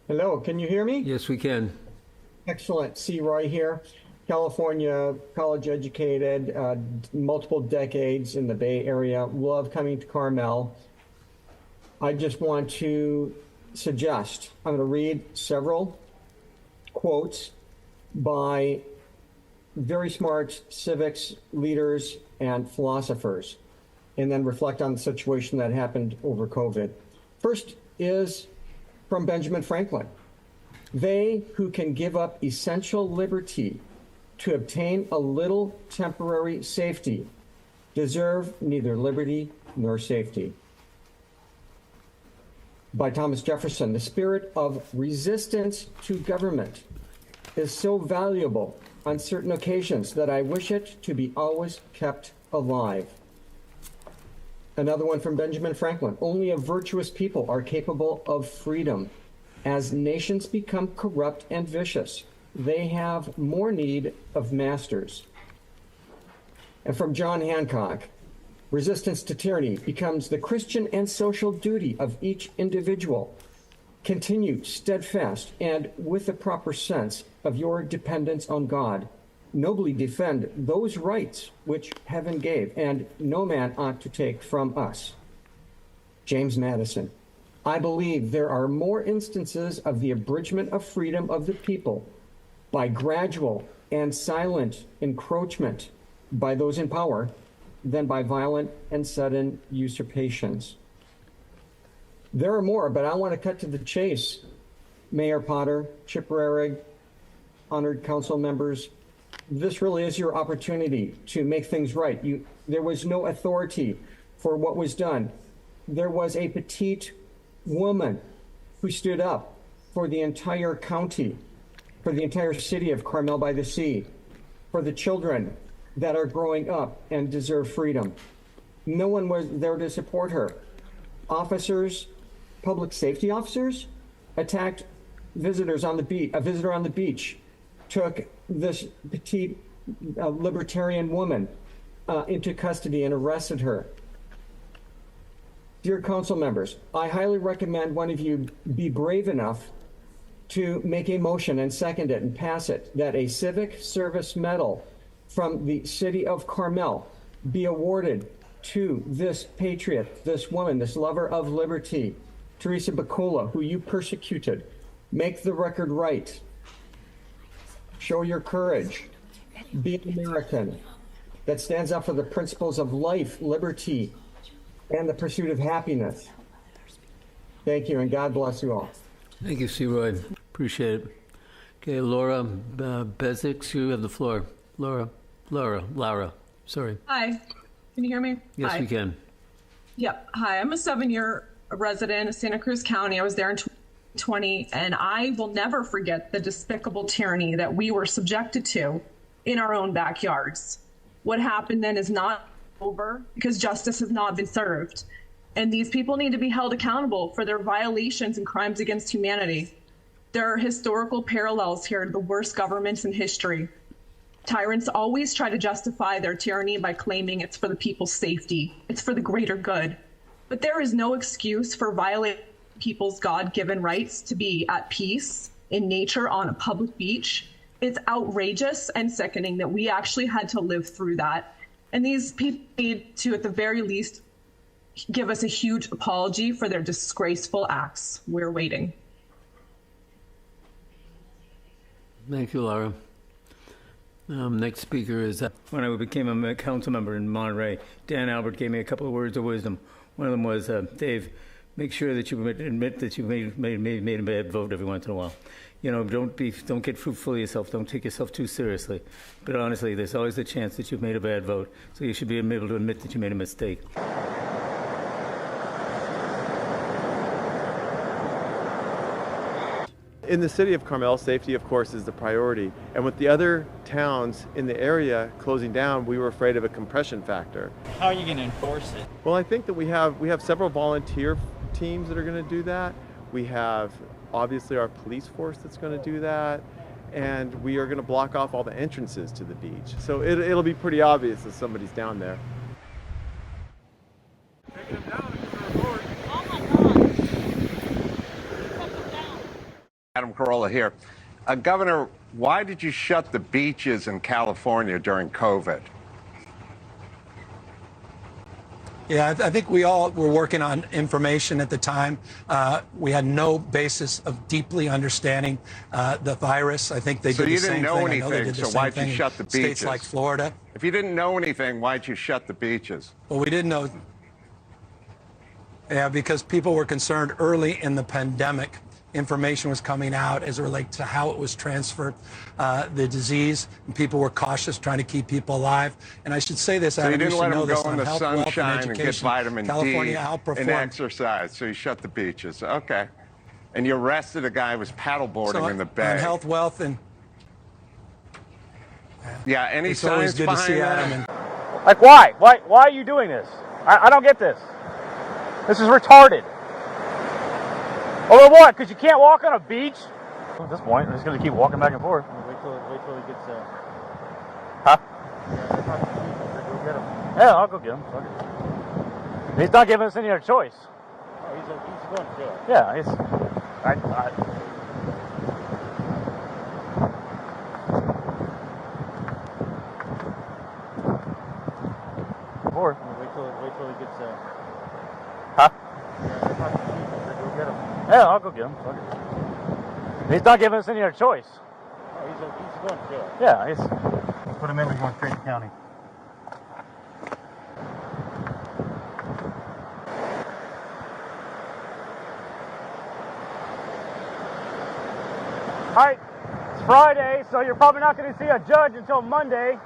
Hello, can you hear me? Yes, we can. Excellent. C. Roy here. California, college educated, multiple decades in the Bay Area, love coming to Carmel. I just want to suggest, I'm going to read several quotes by very smart civics leaders and philosophers, and then reflect on the situation that happened over COVID. First is from Benjamin Franklin. They who can give up essential liberty to obtain a little temporary safety deserve neither liberty nor safety. By Thomas Jefferson, the spirit of resistance to government is so valuable on certain occasions that I wish it to be always kept alive. Another one from Benjamin Franklin. Only a virtuous people are capable of freedom. As nations become corrupt and vicious, they have more need of masters. And from John Hancock, resistance to tyranny becomes the Christian and social duty of each individual. Continue steadfast and with the proper sense of your dependence on God. Nobly defend those rights which heaven gave, and no man ought to take from us. James Madison. I believe there are more instances of the abridgment of freedom of the people by gradual and silent encroachment by those in power than by violent and sudden usurpations. There are more, but I want to cut to the chase. Mayor Potter, Chip Rarig, honored council members, this really is your opportunity to make things right. There was no authority for what was done. There was a petite woman who stood up for the entire county, for the entire city of Carmel by the Sea, for the children that are growing up and deserve freedom. No one was there to support her. Officers, public safety officers, attacked visitors on the beach. A visitor on the beach took this petite libertarian woman into custody and arrested her. Dear council members, I highly recommend one of you be brave enough to make a motion and second it and pass it, that a civic service medal from the city of Carmel be awarded to this patriot, this woman, this lover of liberty, Theressabuccola, who you persecuted. Make the record right. Show your courage. Be an American that stands up for the principles of life, liberty, and the pursuit of happiness. Thank you, and God bless you all. Thank you, C. Roy. Appreciate it. Okay, Laura Bezix, you have the floor. Laura, sorry. Hi, can you hear me? Yes, Hi. we can. Yep. Hi, I'm a 7-year resident of Santa Cruz County. I was there in 2020, and I will never forget the despicable tyranny that we were subjected to in our own backyards. What happened then is not over because justice has not been served. And these people need to be held accountable for their violations and crimes against humanity. There are historical parallels here to the worst governments in history. Tyrants always try to justify their tyranny by claiming it's for the people's safety. It's for the greater good. But there is no excuse for violating people's God-given rights to be at peace in nature on a public beach. It's outrageous and sickening that we actually had to live through that. And these people need to, at the very least, give us a huge apology for their disgraceful acts. We're waiting. Thank you, Laura. Next speaker is... When I became a council member in Monterey, Dan Albert gave me a couple of words of wisdom. One of them was, Dave, make sure that you admit that you made a bad vote every once in a while. You know, don't get full of yourself. Don't take yourself too seriously. But honestly, there's always a chance that you've made a bad vote. So you should be able to admit that you made a mistake. In the city of Carmel, safety, of course, is the priority. And with the other towns in the area closing down, we were afraid of a compression factor. How are you going to enforce it? Well, I think that we have several volunteer teams that are going to do that. We have, obviously, our police force that's going to do that. And we are going to block off all the entrances to the beach. So it'll be pretty obvious if somebody's down there. Taking them down. Carole here. Governor, why did you shut the beaches in California during COVID? Yeah, I think we all were working on information at the time. We had no basis of deeply understanding the virus. I think they did the same thing. I know they did the same thing in states like Florida. If you didn't know anything, why'd you shut the beaches? Well, we didn't know. Yeah, because people were concerned early in the pandemic. Information was coming out as it relates to how it was transferred, the disease, and people were cautious, trying to keep people alive. And I should say this, so Adam, you didn't let them go in the health, wealth, sunshine and get vitamin California D outperformed. and exercise, so you shut the beaches. Okay. And you arrested a guy who was paddleboarding in the bay. On health, wealth, and... Yeah, any it's always science good to see behind Adam. that? Like, why? Why are you doing this? I don't get this. This is retarded. Over what? Because you can't walk on a beach? At this point, I'm just going to keep walking back and forth. Wait till he gets... Huh? Yeah, I'll go get him. He's not giving us any other choice. Oh, he's going to jail. Yeah, he's... Or wait till he gets huh? Yeah, I'll go get him. He's not giving us any other choice. Oh, he's going to jail. Yeah, he's put him in. He's going straight to county. All right, it's Friday, so you're probably not going to see a judge until Monday.